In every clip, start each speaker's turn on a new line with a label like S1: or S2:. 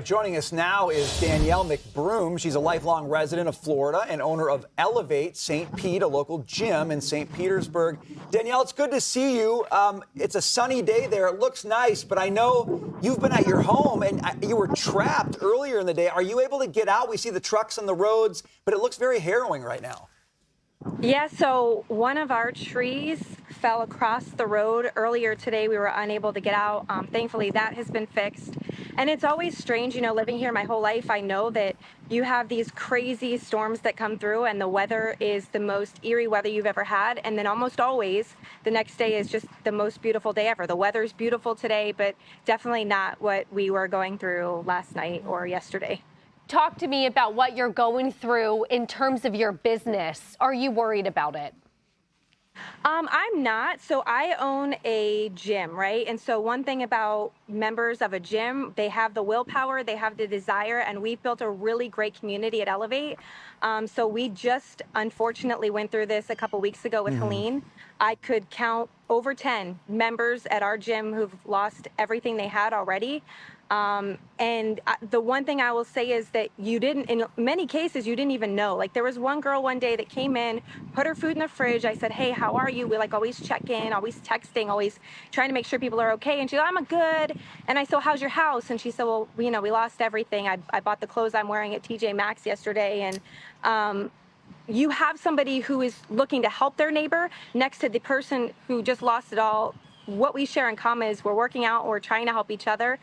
S1: Joining us now is Danielle McBroom. She's a lifelong resident of Florida and owner of Elevate St. Pete, a local gym in St. Petersburg. Danielle, it's good to see you. It's a sunny day there. It looks nice, but I know you've been at your home and you were trapped earlier in the day. Are you able to get out? We see the trucks on the roads, but it looks very harrowing right now.
S2: Yeah, so one of our trees fell across the road earlier today. We were unable to get out. Thankfully, that has been fixed. And it's always strange, living here my whole life, I know that you have these crazy storms that come through and the weather is the most eerie weather you've ever had. And then almost always the next day is just the most beautiful day ever. The weather's beautiful today, but definitely not what we were going through last night or yesterday.
S3: Talk to me about what you're going through in terms of your business. Are you worried about it?
S2: I'm not. So I own a gym, right? And so one thing about members of a gym, they have the willpower, they have the desire, and we've built a really great community at Elevate. So we just unfortunately went through this a couple weeks ago with Helene. I could count over 10 members at our gym who've lost everything they had already. And the one thing I will say is that in many cases, you didn't even know. Like there was one girl one day that came in, put her food in the fridge. I said, hey, how are you? We always check in, always texting, always trying to make sure people are okay. And she said, I'm good. And I said, well, how's your house? And she said, well, we lost everything. I bought the clothes I'm wearing at TJ Maxx yesterday. And, you have somebody who is looking to help their neighbor next to the person who just lost it all. What we share in common is we're working out, we're trying to help each other.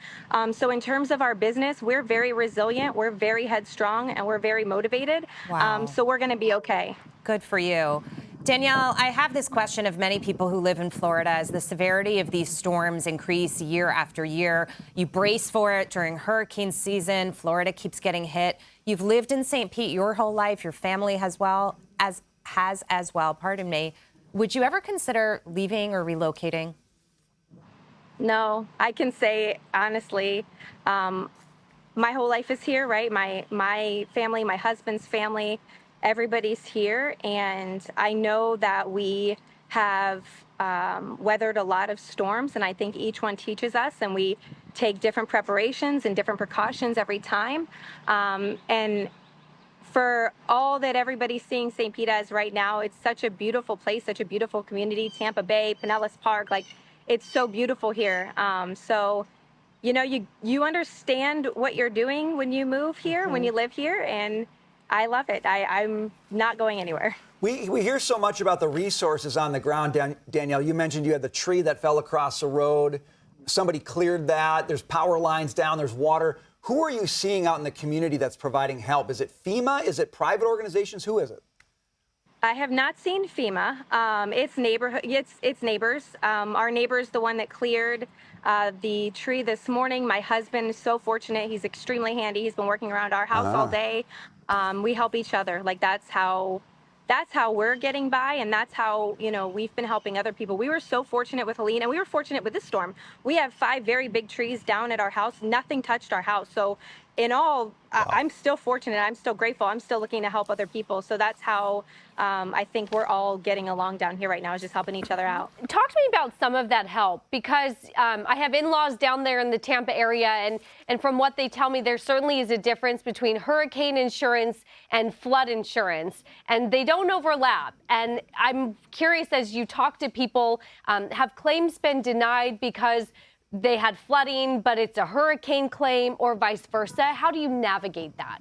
S2: So in terms of our business, we're very resilient, we're very headstrong, and we're very motivated.
S4: Wow.
S2: So we're going to be okay.
S4: Good for you. Danielle, I have this question of many people who live in Florida as the severity of these storms increase year after year. You brace for it during hurricane season. Florida keeps getting hit. You've lived in St. Pete your whole life. Your family has as well. Pardon me. Would you ever consider leaving or relocating?
S2: No, I can say honestly, my whole life is here, right? My family, my husband's family, everybody's here. And I know that we have weathered a lot of storms, and I think each one teaches us, and we take different preparations and different precautions every time. And for all that everybody's seeing St. Pete as right now, it's such a beautiful place, such a beautiful community, Tampa Bay, Pinellas Park, it's so beautiful here. So, you understand what you're doing when you move here, when you live here, and I love it. I'm not going anywhere.
S1: We hear so much about the resources on the ground, Danielle. You mentioned you had the tree that fell across the road. Somebody cleared that. There's power lines down. There's water. Who are you seeing out in the community that's providing help? Is it FEMA? Is it private organizations? Who is it?
S2: I have not seen FEMA. It's neighbors. Our neighbor's the one that cleared the tree this morning. My husband is so fortunate. He's extremely handy. He's been working around our house all day. We help each other. That's how we're getting by, and that's how, we've been helping other people. We were so fortunate with Helene, and we were fortunate with this storm. We have 5 very big trees down at our house. Nothing touched our house. So in all, wow. I'm still fortunate. I'm still grateful. I'm still looking to help other people. So that's how I think we're all getting along down here right now, is just helping each other out.
S3: Talk to me about some of that help, because I have in-laws down there in the Tampa area, and from what they tell me, there certainly is a difference between hurricane insurance and flood insurance, and they don't overlap. And I'm curious, as you talk to people, have claims been denied because they had flooding, but it's a hurricane claim, or vice versa? How do you navigate that?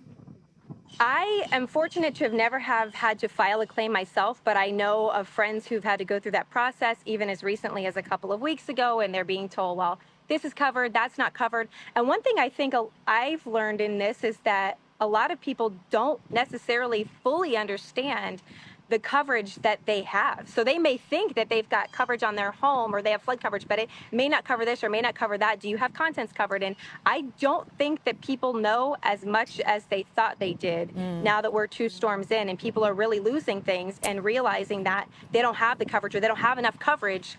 S2: I am fortunate to have never had to file a claim myself, but I know of friends who've had to go through that process even as recently as a couple of weeks ago, and they're being told, well, this is covered, that's not covered. And one thing I think I've learned in this is that a lot of people don't necessarily fully understand the coverage that they have. So they may think that they've got coverage on their home, or they have flood coverage, but it may not cover this or may not cover that. Do you have contents covered? And I don't think that people know as much as they thought they did now that we're 2 storms in, and people are really losing things and realizing that they don't have the coverage, or they don't have enough coverage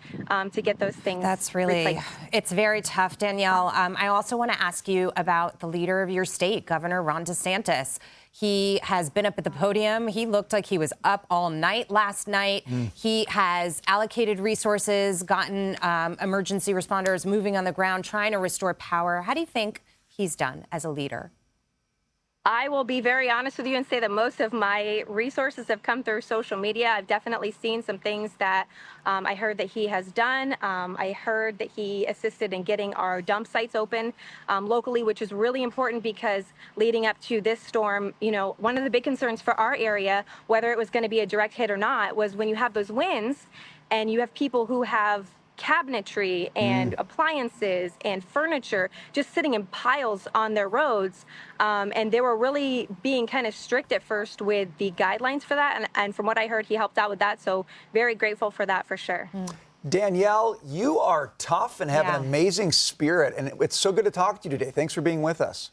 S2: to get those things.
S4: That's really, replaced. It's very tough, Danielle. I also want to ask you about the leader of your state, Governor Ron DeSantis. He has been up at the podium. He looked like he was up all night last night. He has allocated resources, gotten emergency responders moving on the ground, trying to restore power. How do you think he's done as a leader?
S2: I will be very honest with you and say that most of my resources have come through social media. I've definitely seen some things that I heard that he has done. I heard that he assisted in getting our dump sites open locally, which is really important because leading up to this storm, you know, one of the big concerns for our area, whether it was going to be a direct hit or not, was when you have those winds and you have people who have cabinetry and appliances and furniture just sitting in piles on their roads. And they were really being kind of strict at first with the guidelines for that. And from what I heard, he helped out with that. So very grateful for that for sure.
S1: Danielle, you are tough and have
S4: Yeah.
S1: an amazing spirit. And it's so good to talk to you today. Thanks for being with us.